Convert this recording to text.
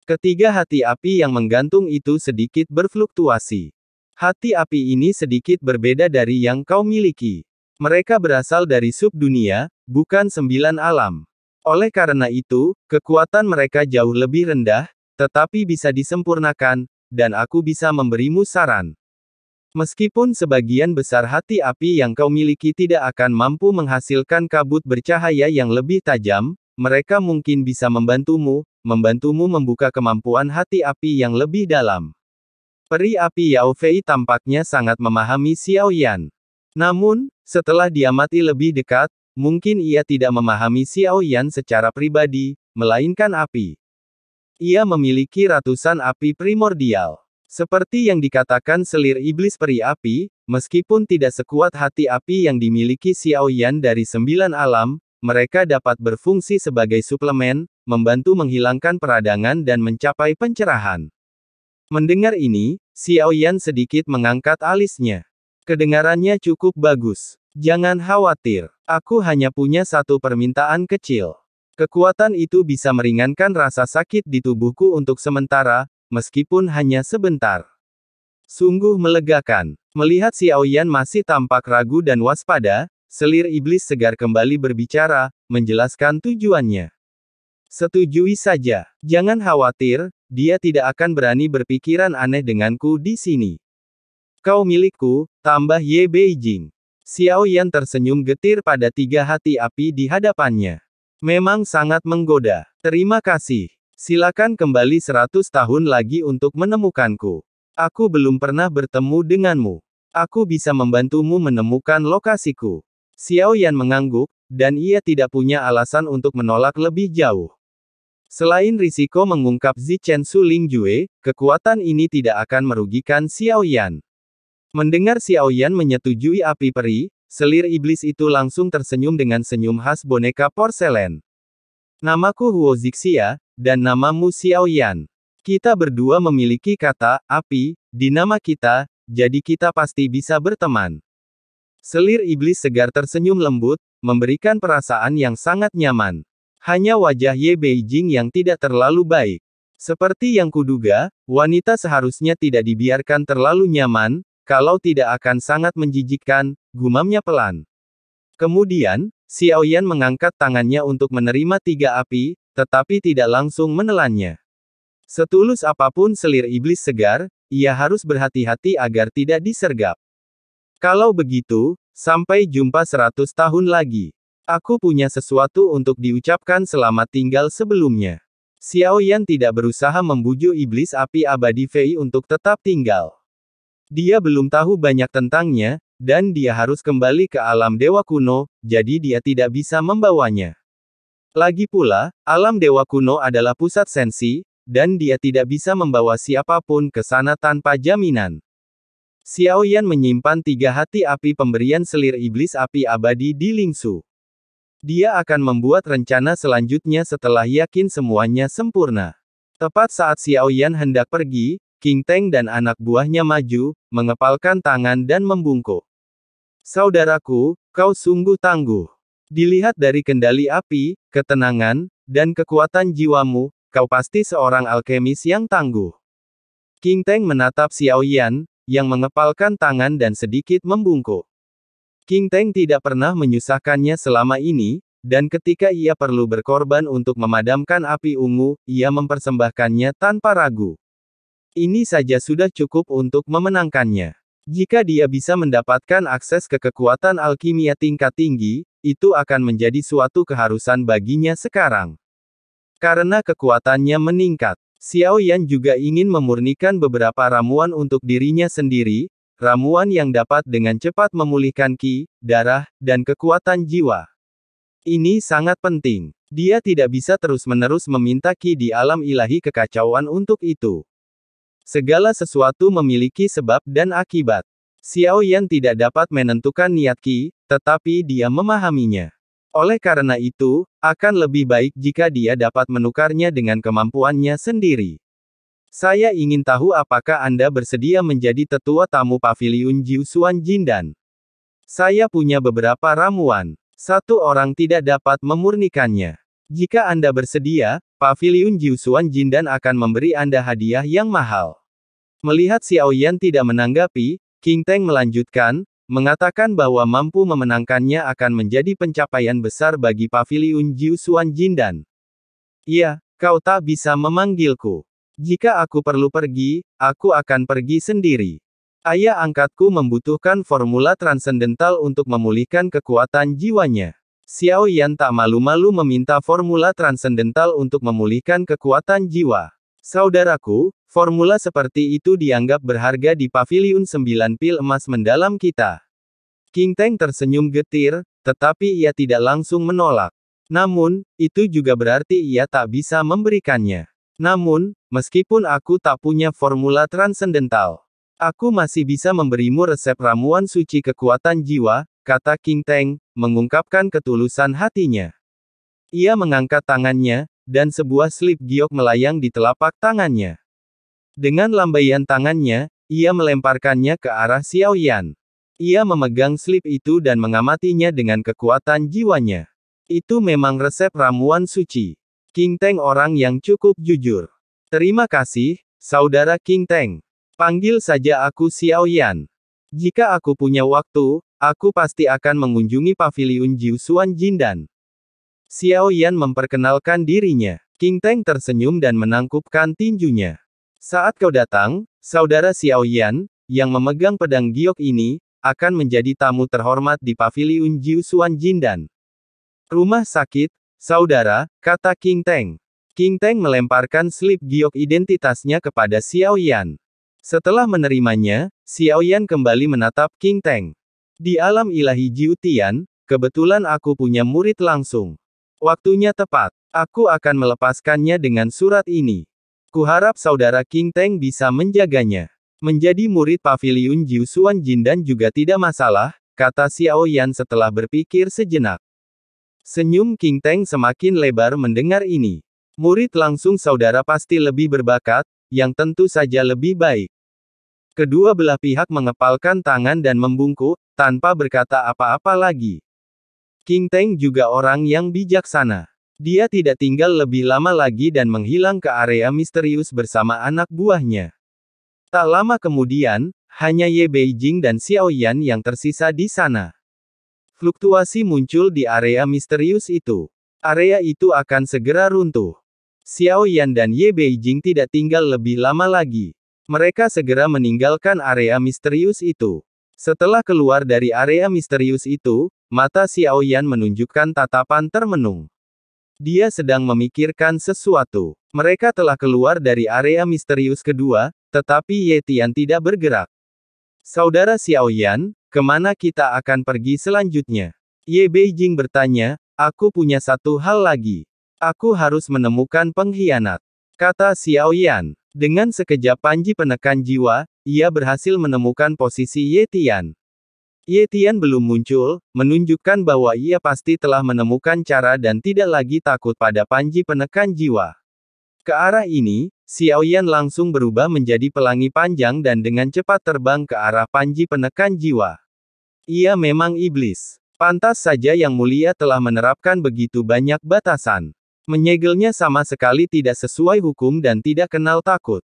Ketiga hati api yang menggantung itu sedikit berfluktuasi. Hati api ini sedikit berbeda dari yang kau miliki. Mereka berasal dari subdunia, bukan 9 alam. Oleh karena itu, kekuatan mereka jauh lebih rendah, tetapi bisa disempurnakan, dan aku bisa memberimu saran. Meskipun sebagian besar hati api yang kau miliki tidak akan mampu menghasilkan kabut bercahaya yang lebih tajam, mereka mungkin bisa membantumu membuka kemampuan hati api yang lebih dalam. Peri api Yao Fei tampaknya sangat memahami Xiao Yan. Namun, setelah diamati lebih dekat, mungkin ia tidak memahami Xiao Yan secara pribadi, melainkan api. Ia memiliki ratusan api primordial. Seperti yang dikatakan selir iblis peri api, meskipun tidak sekuat hati api yang dimiliki Xiao Yan dari 9 alam, mereka dapat berfungsi sebagai suplemen, membantu menghilangkan peradangan dan mencapai pencerahan. Mendengar ini, Xiao Yan sedikit mengangkat alisnya. Kedengarannya cukup bagus. Jangan khawatir, aku hanya punya satu permintaan kecil. Kekuatan itu bisa meringankan rasa sakit di tubuhku untuk sementara, meskipun hanya sebentar. Sungguh melegakan. Melihat Xiao Yan masih tampak ragu dan waspada, selir iblis segar kembali berbicara, menjelaskan tujuannya. Setujui saja. Jangan khawatir, dia tidak akan berani berpikiran aneh denganku di sini. Kau milikku, tambah Ye Beijing. Xiao Yan tersenyum getir pada tiga hati api di hadapannya. Memang sangat menggoda. Terima kasih. Silakan kembali 100 tahun lagi untuk menemukanku. Aku belum pernah bertemu denganmu. Aku bisa membantumu menemukan lokasiku. Xiao Yan mengangguk, dan ia tidak punya alasan untuk menolak lebih jauh. Selain risiko mengungkap Zichen Su Lingjue, kekuatan ini tidak akan merugikan Xiao Yan. Mendengar Xiao Yan menyetujui api peri, selir iblis itu langsung tersenyum dengan senyum khas boneka porselen. Namaku Huo Zixia, dan namamu Xiao Yan. Kita berdua memiliki kata, api, di nama kita, jadi kita pasti bisa berteman. Selir iblis segar tersenyum lembut, memberikan perasaan yang sangat nyaman. Hanya wajah Ye Beijing yang tidak terlalu baik. Seperti yang kuduga, wanita seharusnya tidak dibiarkan terlalu nyaman, kalau tidak akan sangat menjijikkan, gumamnya pelan. Kemudian, Xiao Yan mengangkat tangannya untuk menerima tiga api, tetapi tidak langsung menelannya. Setulus apapun selir iblis segar, ia harus berhati-hati agar tidak disergap. Kalau begitu, sampai jumpa 100 tahun lagi. Aku punya sesuatu untuk diucapkan selamat tinggal sebelumnya. Xiao Yan tidak berusaha membujuk iblis api abadi Fei untuk tetap tinggal. Dia belum tahu banyak tentangnya, dan dia harus kembali ke alam dewa kuno, jadi dia tidak bisa membawanya. Lagi pula, alam dewa kuno adalah pusat sensi, dan dia tidak bisa membawa siapapun ke sana tanpa jaminan. Xiao Yan menyimpan tiga hati api pemberian selir iblis api abadi di Lingsu. Dia akan membuat rencana selanjutnya setelah yakin semuanya sempurna. Tepat saat Xiao Yan hendak pergi, King Teng dan anak buahnya maju, mengepalkan tangan dan membungkuk. Saudaraku, kau sungguh tangguh. Dilihat dari kendali api, ketenangan, dan kekuatan jiwamu, kau pasti seorang alkemis yang tangguh. King Teng menatap Xiao Yan, yang mengepalkan tangan dan sedikit membungkuk. King Teng tidak pernah menyusahkannya selama ini, dan ketika ia perlu berkorban untuk memadamkan api ungu, ia mempersembahkannya tanpa ragu. Ini saja sudah cukup untuk memenangkannya. Jika dia bisa mendapatkan akses ke kekuatan alkimia tingkat tinggi, itu akan menjadi suatu keharusan baginya sekarang. Karena kekuatannya meningkat, Xiao Yan juga ingin memurnikan beberapa ramuan untuk dirinya sendiri, ramuan yang dapat dengan cepat memulihkan ki, darah, dan kekuatan jiwa. Ini sangat penting. Dia tidak bisa terus-menerus meminta ki di alam ilahi kekacauan untuk itu. Segala sesuatu memiliki sebab dan akibat. Xiao Yan tidak dapat menentukan niat ki, tetapi dia memahaminya. Oleh karena itu, akan lebih baik jika dia dapat menukarnya dengan kemampuannya sendiri. Saya ingin tahu apakah Anda bersedia menjadi tetua tamu paviliun Jiusuan Jindan. Saya punya beberapa ramuan. Satu orang tidak dapat memurnikannya. Jika Anda bersedia, Paviliun Jiusuan Jindan akan memberi Anda hadiah yang mahal. Melihat Xiao Yan tidak menanggapi, King Teng melanjutkan, mengatakan bahwa mampu memenangkannya akan menjadi pencapaian besar bagi Paviliun Jiusuan Jindan. Iya, kau tak bisa memanggilku. Jika aku perlu pergi, aku akan pergi sendiri. Ayah angkatku membutuhkan formula transendental untuk memulihkan kekuatan jiwanya. Xiao Yan tak malu-malu meminta formula transendental untuk memulihkan kekuatan jiwa. Saudaraku, formula seperti itu dianggap berharga di Paviliun 9 pil emas mendalam kita. King Teng tersenyum getir, tetapi ia tidak langsung menolak. Namun, itu juga berarti ia tak bisa memberikannya. Namun, meskipun aku tak punya formula transendental, aku masih bisa memberimu resep ramuan suci kekuatan jiwa, kata King Teng, mengungkapkan ketulusan hatinya. Ia mengangkat tangannya, dan sebuah slip giok melayang di telapak tangannya. Dengan lambaian tangannya, ia melemparkannya ke arah Xiao Yan. Ia memegang slip itu dan mengamatinya dengan kekuatan jiwanya. Itu memang resep ramuan suci. King Teng orang yang cukup jujur. Terima kasih, Saudara King Teng. Panggil saja aku Xiao Yan. Jika aku punya waktu, aku pasti akan mengunjungi Paviliun Jiusuan Jindan. Xiao Yan memperkenalkan dirinya. King Teng tersenyum dan menangkupkan tinjunya. Saat kau datang, Saudara Xiao Yan, yang memegang pedang giok ini, akan menjadi tamu terhormat di Paviliun Jiusuan Jindan. Rumah sakit, Saudara, kata King Teng. King Teng melemparkan slip giok identitasnya kepada Xiao Yan. Setelah menerimanya, Xiao Yan kembali menatap King Teng. Di alam ilahi Jiutian, kebetulan aku punya murid langsung. Waktunya tepat. Aku akan melepaskannya dengan surat ini. Kuharap Saudara King Teng bisa menjaganya. Menjadi murid Paviliun Jiusuan Jindan juga tidak masalah, kata Xiao Yan setelah berpikir sejenak. Senyum King Teng semakin lebar mendengar ini. Murid langsung saudara pasti lebih berbakat, yang tentu saja lebih baik. Kedua belah pihak mengepalkan tangan dan membungkuk, tanpa berkata apa-apa lagi. King Teng juga orang yang bijaksana. Dia tidak tinggal lebih lama lagi dan menghilang ke area misterius bersama anak buahnya. Tak lama kemudian, hanya Ye Beijing dan Xiao Yan yang tersisa di sana. Fluktuasi muncul di area misterius itu. Area itu akan segera runtuh. Xiao Yan dan Ye Beijing tidak tinggal lebih lama lagi. Mereka segera meninggalkan area misterius itu. Setelah keluar dari area misterius itu, mata Xiao Yan menunjukkan tatapan termenung. Dia sedang memikirkan sesuatu. Mereka telah keluar dari area misterius kedua, tetapi Ye Tian tidak bergerak. Saudara Xiao Yan, kemana kita akan pergi selanjutnya? Ye Beijing bertanya, aku punya satu hal lagi. Aku harus menemukan pengkhianat, kata Xiao Yan. Dengan sekejap panji penekan jiwa, ia berhasil menemukan posisi Ye Tian. Ye Tian belum muncul, menunjukkan bahwa ia pasti telah menemukan cara dan tidak lagi takut pada panji penekan jiwa. Ke arah ini, Xiao Yan langsung berubah menjadi pelangi panjang dan dengan cepat terbang ke arah panji penekan jiwa. Ia memang iblis. Pantas saja Yang Mulia telah menerapkan begitu banyak batasan. Menyegelnya sama sekali tidak sesuai hukum dan tidak kenal takut.